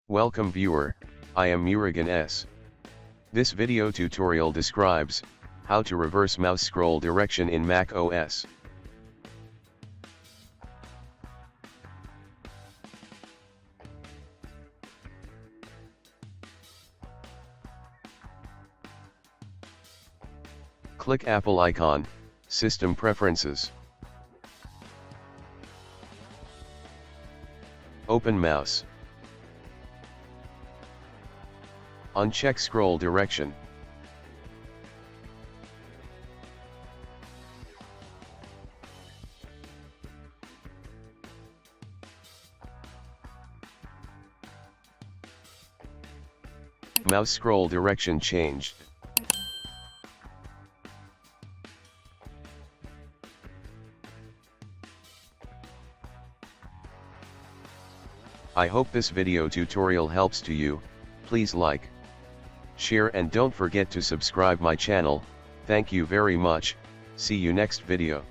Welcome viewer, I am Murugan S. This video tutorial describes how to reverse mouse scroll direction in Mac OS. Click Apple icon, System Preferences. Open mouse. Uncheck scroll direction. Mouse scroll direction changed. I hope this video tutorial helps to you. Please like, share and don't forget to subscribe my channel. Thank you very much. See you next video.